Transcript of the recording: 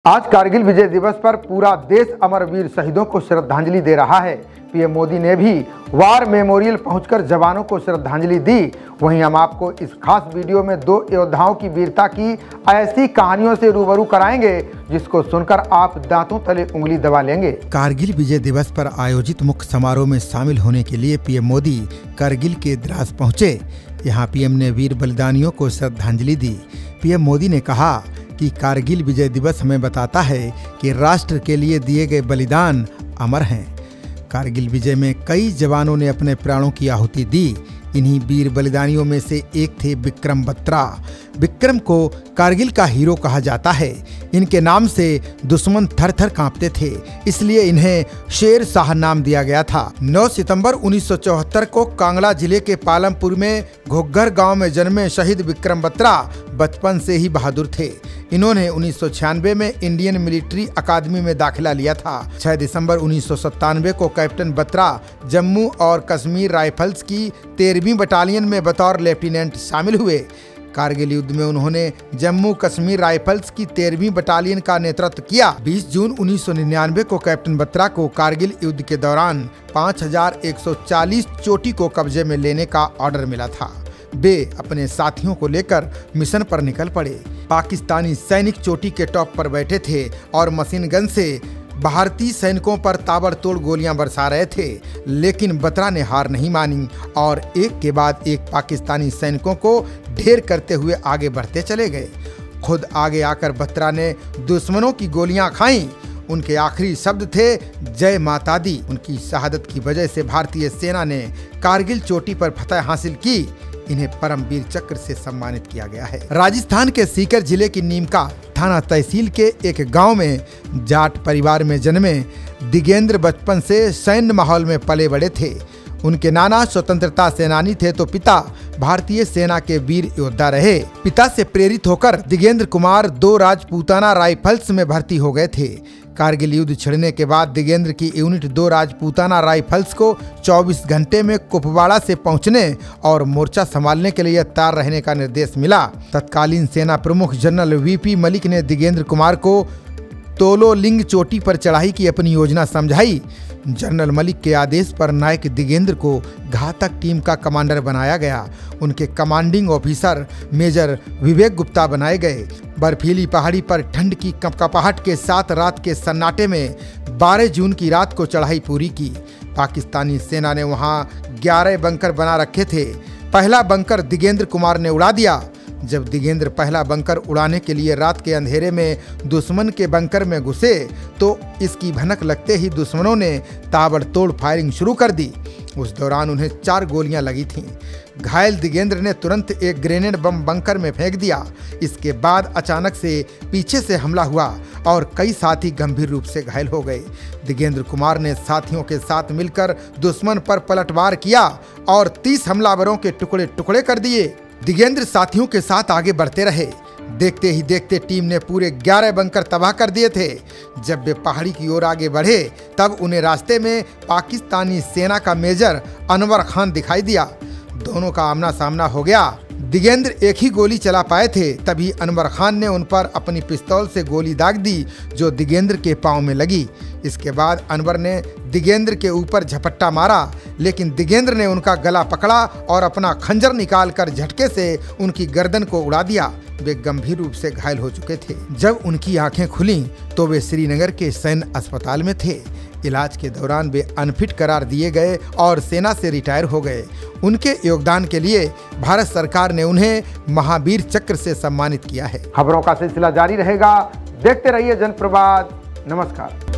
आज कारगिल विजय दिवस पर पूरा देश अमरवीर शहीदों को श्रद्धांजलि दे रहा है। पीएम मोदी ने भी वार मेमोरियल पहुंचकर जवानों को श्रद्धांजलि दी। वहीं हम आपको इस खास वीडियो में दो योद्धाओं की वीरता की ऐसी कहानियों से रूबरू कराएंगे जिसको सुनकर आप दांतों तले उंगली दबा लेंगे। कारगिल विजय दिवस पर आयोजित मुख्य समारोह में शामिल होने के लिए पीएम मोदी कारगिल के द्रास पहुंचे। यहाँ पीएम ने वीर बलिदानियों को श्रद्धांजलि दी। पीएम मोदी ने कहा कि कारगिल विजय दिवस हमें बताता है कि राष्ट्र के लिए दिए गए बलिदान अमर हैं। कारगिल विजय में कई जवानों ने अपने प्राणों की आहुति दी। इन्हीं वीर बलिदानियों में से एक थे विक्रम बत्रा। विक्रम को कारगिल का हीरो कहा जाता है। इनके नाम से दुश्मन थर थर कांपते थे, इसलिए इन्हें शेर शाह नाम दिया गया था। 9 सितंबर 1974 को कांगड़ा जिले के पालमपुर में घोघर गांव में जन्मे शहीद विक्रम बत्रा बचपन से ही बहादुर थे। इन्होंने 1996 में इंडियन मिलिट्री अकादमी में दाखिला लिया था। 6 दिसंबर 1997 को कैप्टन बत्रा जम्मू और कश्मीर राइफल्स की 13वीं बटालियन में बतौर लेफ्टिनेंट शामिल हुए। कारगिल युद्ध में उन्होंने जम्मू कश्मीर राइफल्स की 13वीं बटालियन का नेतृत्व किया। 20 जून 1999 को कैप्टन बत्रा को कारगिल युद्ध के दौरान 5140 चोटी को कब्जे में लेने का ऑर्डर मिला था। वे अपने साथियों को लेकर मिशन पर निकल पड़े। पाकिस्तानी सैनिक चोटी के टॉप पर बैठे थे और मशीन गन से भारतीय सैनिकों पर ताबड़तोड़ गोलियां बरसा रहे थे, लेकिन बत्रा ने हार नहीं मानी और एक के बाद एक पाकिस्तानी सैनिकों को ढेर करते हुए आगे बढ़ते चले गए। खुद आगे आकर बत्रा ने दुश्मनों की गोलियां खाईं। उनके आखिरी शब्द थे जय माता दी। उनकी शहादत की वजह से भारतीय सेना ने कारगिल चोटी पर फतह हासिल की। इन्हें परमवीर चक्र से सम्मानित किया गया है। राजस्थान के सीकर जिले की नीमका थाना तहसील के एक गांव में जाट परिवार में जन्मे दिगेंद्र बचपन से सैन्य माहौल में पले बड़े थे। उनके नाना स्वतंत्रता सेनानी थे तो पिता भारतीय सेना के वीर योद्धा रहे। पिता से प्रेरित होकर दिगेंद्र कुमार 2 राजपूताना राइफल्स में भर्ती हो गए थे। कारगिल युद्ध छिड़ने के बाद दिगेंद्र की यूनिट 2 राजपूताना राइफल्स को 24 घंटे में कुपवाड़ा से पहुंचने और मोर्चा संभालने के लिए तैयार रहने का निर्देश मिला। तत्कालीन सेना प्रमुख जनरल वीपी मलिक ने दिगेंद्र कुमार को तोलोलिंग चोटी पर चढ़ाई की अपनी योजना समझाई। जनरल मलिक के आदेश पर नायक दिगेंद्र को घातक टीम का कमांडर बनाया गया। उनके कमांडिंग ऑफिसर मेजर विवेक गुप्ता बनाए गए। बर्फीली पहाड़ी पर ठंड की कपकपाहट के साथ रात के सन्नाटे में 12 जून की रात को चढ़ाई पूरी की। पाकिस्तानी सेना ने वहां 11 बंकर बना रखे थे। पहला बंकर दिगेंद्र कुमार ने उड़ा दिया। जब दिगेंद्र पहला बंकर उड़ाने के लिए रात के अंधेरे में दुश्मन के बंकर में घुसे तो इसकी भनक लगते ही दुश्मनों ने ताबड़तोड़ फायरिंग शुरू कर दी। उस दौरान उन्हें 4 गोलियां लगी थीं। घायल दिगेंद्र ने तुरंत एक ग्रेनेड बम बंकर में फेंक दिया। इसके बाद अचानक से पीछे से हमला हुआ और कई साथी गंभीर रूप से घायल हो गए। दिगेंद्र कुमार ने साथियों के साथ मिलकर दुश्मन पर पलटवार किया और 30 हमलावरों के टुकड़े टुकड़े कर दिए। दिगेंद्र साथियों के साथ आगे बढ़ते रहे। देखते ही देखते टीम ने पूरे 11 बंकर तबाह कर दिए थे। जब वे पहाड़ी की ओर आगे बढ़े तब उन्हें रास्ते में पाकिस्तानी सेना का मेजर अनवर खान दिखाई दिया। दोनों का आमना सामना हो गया। दिगेंद्र एक ही गोली चला पाए थे, तभी अनवर खान ने उन पर अपनी पिस्तौल से गोली दाग दी जो दिगेंद्र के पांव में लगी। इसके बाद अनवर ने दिगेंद्र के ऊपर झपट्टा मारा, लेकिन दिगेंद्र ने उनका गला पकड़ा और अपना खंजर निकालकर झटके से उनकी गर्दन को उड़ा दिया। वे गंभीर रूप से घायल हो चुके थे। जब उनकी आंखें खुलीं तो वे श्रीनगर के सैन्य अस्पताल में थे। इलाज के दौरान वे अनफिट करार दिए गए और सेना से रिटायर हो गए। उनके योगदान के लिए भारत सरकार ने उन्हें महावीर चक्र से सम्मानित किया है। खबरों का सिलसिला जारी रहेगा। देखते रहिए जनप्रवाद। नमस्कार।